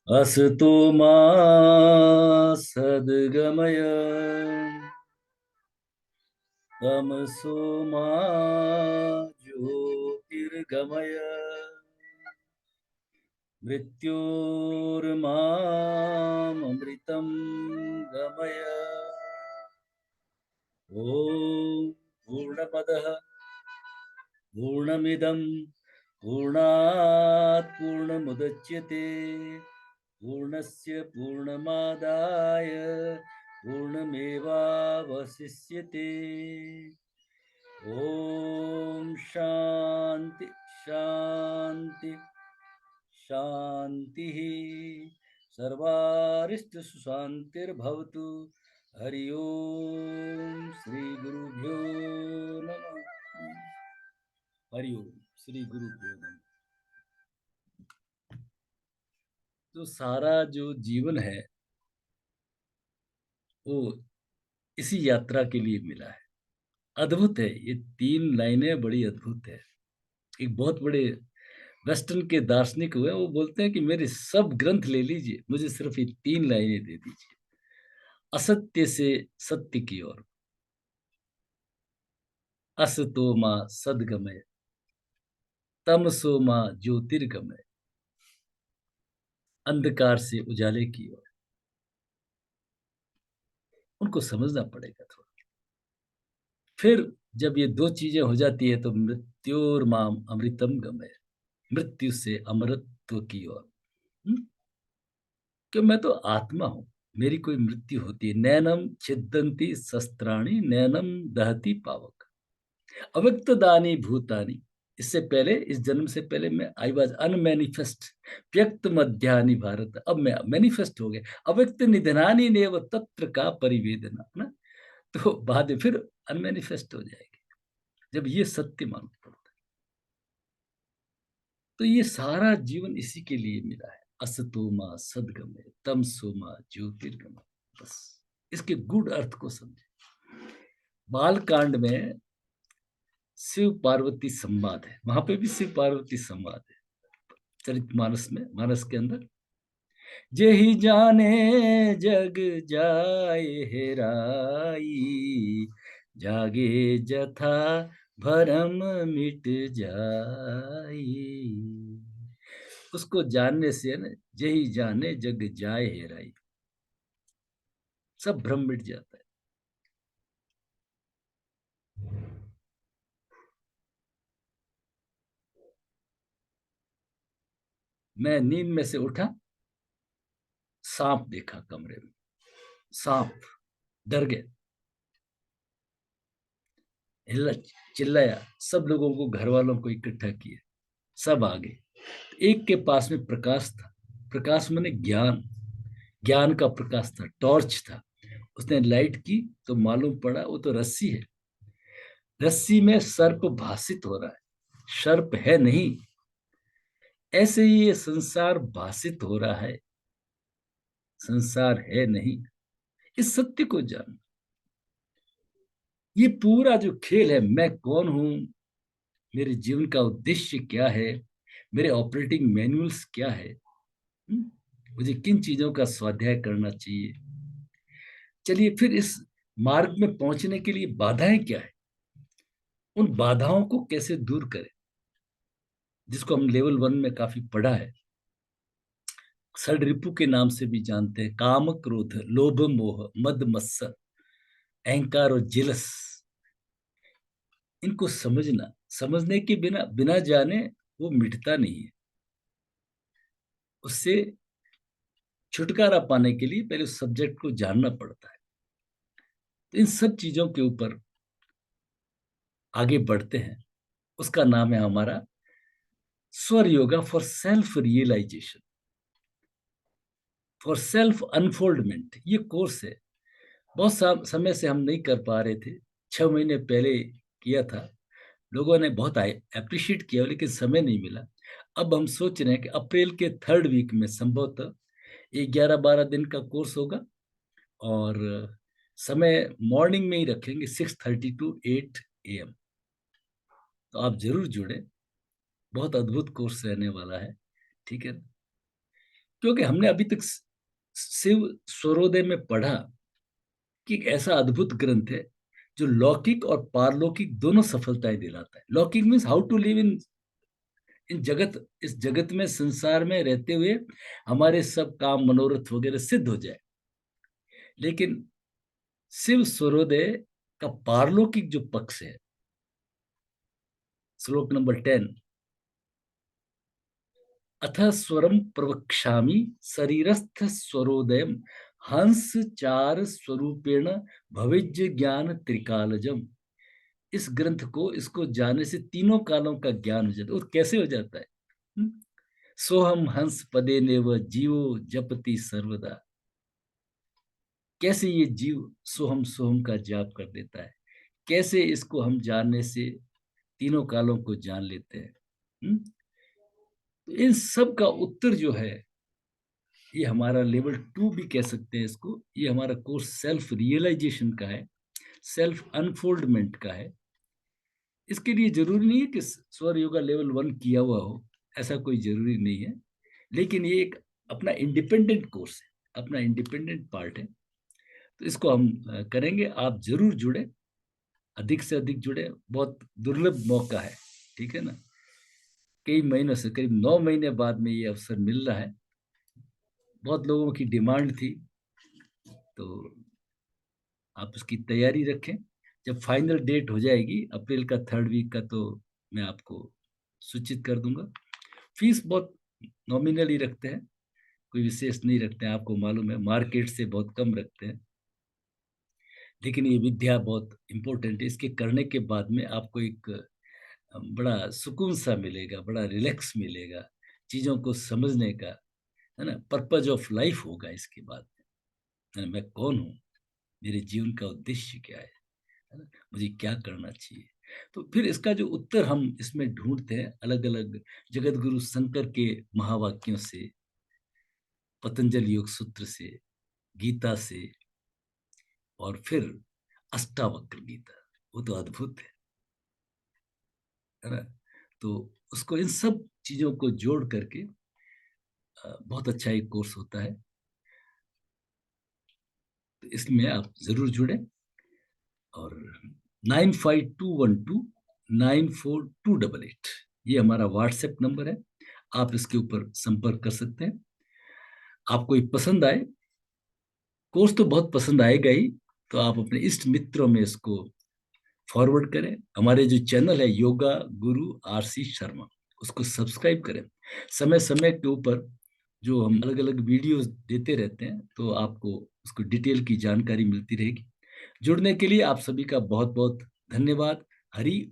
असतो मा सद्गमय तमसो मा ज्योतिर्गमय मृत्योर्मामृतं गमय। ॐ पूर्णमदः पूर्णमिदं पूर्णात् पूर्णमुदच्यते पूर्णस्य पूर्णमादाय पूर्णमेवावशिष्यते। ॐ शान्ति शान्ति शान्तिः। सर्वारिष्ट सुशान्तिर्भवतु। हरि ओम श्री गुरुभ्यो नमः। हरि ओम श्री गुरुभ्यो नमः। तो सारा जो जीवन है वो इसी यात्रा के लिए मिला है। अद्भुत है, ये तीन लाइनें बड़ी अद्भुत है। एक बहुत बड़े वेस्टर्न के दार्शनिक हुए, वो बोलते हैं कि मेरे सब ग्रंथ ले लीजिए, मुझे सिर्फ ये तीन लाइनें दे दीजिए। असत्य से सत्य की ओर, असतो माँ सदगमय, तमसो माँ ज्योतिर्गमय, अंधकार से उजाले की ओर। उनको समझना पड़ेगा थोड़ा। फिर जब ये दो चीजें हो जाती है तो मृत्योर माम अमृतम गमय, मृत्यु से अमरत्व की ओर। कि मैं तो आत्मा हूं, मेरी कोई मृत्यु होती है। नैनम छिदंती शस्त्राणी, नैनम दहती पावक, अव्यक्त दानी भूतानी। इससे पहले, इस जन्म से पहले मैं आई वॉज अनमैनिफेस्ट, व्यक्त मध्यानि भारत। अब मैं मैनिफेस्ट हो गया। अव्यक्त निधनानी नेव तत्र का परिवेदना ना। तो बाद में फिर अनमैनिफेस्ट हो जाएगी जब ये सत्य मालूम पड़ता है। तो ये सारा जीवन इसी के लिए मिला है। असतो माँ सदगमय, तमसो माँ ज्योतिर्गमय। बस इसके गुड अर्थ को समझे। बाल कांड में शिव पार्वती संवाद है, वहां पे भी शिव पार्वती संवाद है। चरितमानस में, मानस के अंदर, जेहि जाने जग जाय हेराई, जागे जथा भरम मिट जाई। उसको जानने से ना, जेहि जाने जग जाए हेराई, सब भ्रम मिट जाता है। मैं नींद में से उठा, सांप देखा कमरे में। सांप, डर गए, हिल्ला, चिल्लाया, सब लोगों को, घर वालों को इकट्ठा किया, सब आ गए। एक के पास में प्रकाश था। प्रकाश माने ज्ञान, ज्ञान का प्रकाश था, टॉर्च था। उसने लाइट की तो मालूम पड़ा वो तो रस्सी है। रस्सी में सर्प भासित हो रहा है, सर्प है नहीं। ऐसे ही ये संसार भासित हो रहा है, संसार है नहीं। इस सत्य को जान। ये पूरा जो खेल है, मैं कौन हूं, मेरे जीवन का उद्देश्य क्या है, मेरे ऑपरेटिंग मैनुअल्स क्या है, मुझे किन चीजों का स्वाध्याय करना चाहिए। चलिए फिर इस मार्ग में पहुंचने के लिए बाधाएं क्या है, उन बाधाओं को कैसे दूर करें, जिसको हम लेवल 1 में काफी पढ़ा है। षड के नाम से भी जानते हैं। काम, क्रोध, लोभ, मोह, मद, मत्सर, अहंकार और जिलस। इनको समझना, समझने के बिना, बिना जाने वो मिटता नहीं है। उससे छुटकारा पाने के लिए पहले उस सब्जेक्ट को जानना पड़ता है। तो इन सब चीजों के ऊपर आगे बढ़ते हैं। उसका नाम है हमारा Swar yoga for self realisation, for self unfoldment. ये कोर्स है। बहुत समय से हम नहीं कर पा रहे थे। 6 महीने पहले किया था, लोगों ने बहुत अप्रिशिएट किया, लेकिन समय नहीं मिला। अब हम सोच रहे हैं कि अप्रैल के 3rd वीक में संभवतः ये 11-12 दिन का कोर्स होगा। और समय मॉर्निंग में ही रखेंगे, 6:30 to 8 AM। तो आप जरूर जुड़े, बहुत अद्भुत कोर्स रहने वाला है। ठीक है। क्योंकि हमने अभी तक शिव स्वरोदय में पढ़ा कि एक ऐसा अद्भुत ग्रंथ है जो लौकिक और पारलौकिक दोनों सफलताएं दिलाता है। लौकिक means how to live in जगत, इस जगत में, संसार में रहते हुए हमारे सब काम मनोरथ वगैरह सिद्ध हो जाए। लेकिन शिव स्वरोदय का पारलौकिक जो पक्ष है, श्लोक नंबर 10, अथ स्वरम प्रवक्ष्यामि शरीरस्थ स्वरोदयम हंस चार स्वरूपेण भविज्य ज्ञान त्रिकालजम। इस ग्रंथ को, इसको जानने से तीनों कालों का ज्ञान हो जाता है। और कैसे हो जाता है? हम्म? सोहम हंस पदे नेव जीवो जपति सर्वदा। कैसे ये जीव सोहम सोहम का जाप कर देता है, कैसे इसको हम जानने से तीनों कालों को जान लेते हैं। तो इन सब का उत्तर जो है, ये हमारा लेवल 2 भी कह सकते हैं इसको। ये हमारा कोर्स सेल्फ रियलाइजेशन का है, सेल्फ अनफोल्डमेंट का है। इसके लिए जरूरी नहीं है कि स्वर योगा लेवल 1 किया हुआ हो, ऐसा कोई जरूरी नहीं है। लेकिन ये एक अपना इंडिपेंडेंट कोर्स है, अपना इंडिपेंडेंट पार्ट है। तो इसको हम करेंगे। आप जरूर जुड़े, अधिक से अधिक जुड़े। बहुत दुर्लभ मौका है, ठीक है ना। कई महीनों से, करीब 9 महीने बाद में ये अवसर मिल रहा है। बहुत लोगों की डिमांड थी, तो आप उसकी तैयारी रखें। जब फाइनल डेट हो जाएगी अप्रैल का 3rd वीक का, तो मैं आपको सूचित कर दूंगा। फीस बहुत नॉमिनल ही रखते हैं, कोई विशेष नहीं रखते हैं। आपको मालूम है मार्केट से बहुत कम रखते हैं। लेकिन ये विद्या बहुत इंपॉर्टेंट है। इसके करने के बाद में आपको एक बड़ा सुकून सा मिलेगा, बड़ा रिलैक्स मिलेगा, चीजों को समझने का, है ना, पर्पज ऑफ लाइफ होगा इसके बाद। है ना, मैं कौन हूँ, मेरे जीवन का उद्देश्य क्या है ना, मुझे क्या करना चाहिए। तो फिर इसका जो उत्तर हम इसमें ढूंढते हैं अलग अलग जगत गुरु शंकर के महावाक्यों से, पतंजलि योग सूत्र से, गीता से, और फिर अष्टावक्र गीता, वो तो अद्भुत है ना। तो उसको, इन सब चीजों को जोड़ करके बहुत अच्छा एक कोर्स होता है। तो इसमें आप जरूर जुड़े। और 9521294288 ये हमारा व्हाट्सएप नंबर है। आप इसके ऊपर संपर्क कर सकते हैं। आपको ये पसंद आए, कोर्स तो बहुत पसंद आएगा ही, तो आप अपने इष्ट मित्रों में इसको फॉरवर्ड करें। हमारे जो चैनल है योगा गुरु RC शर्मा, उसको सब्सक्राइब करें। समय समय के ऊपर जो हम अलग अलग वीडियोस देते रहते हैं, तो आपको उसको डिटेल की जानकारी मिलती रहेगी। जुड़ने के लिए आप सभी का बहुत बहुत धन्यवाद। हरि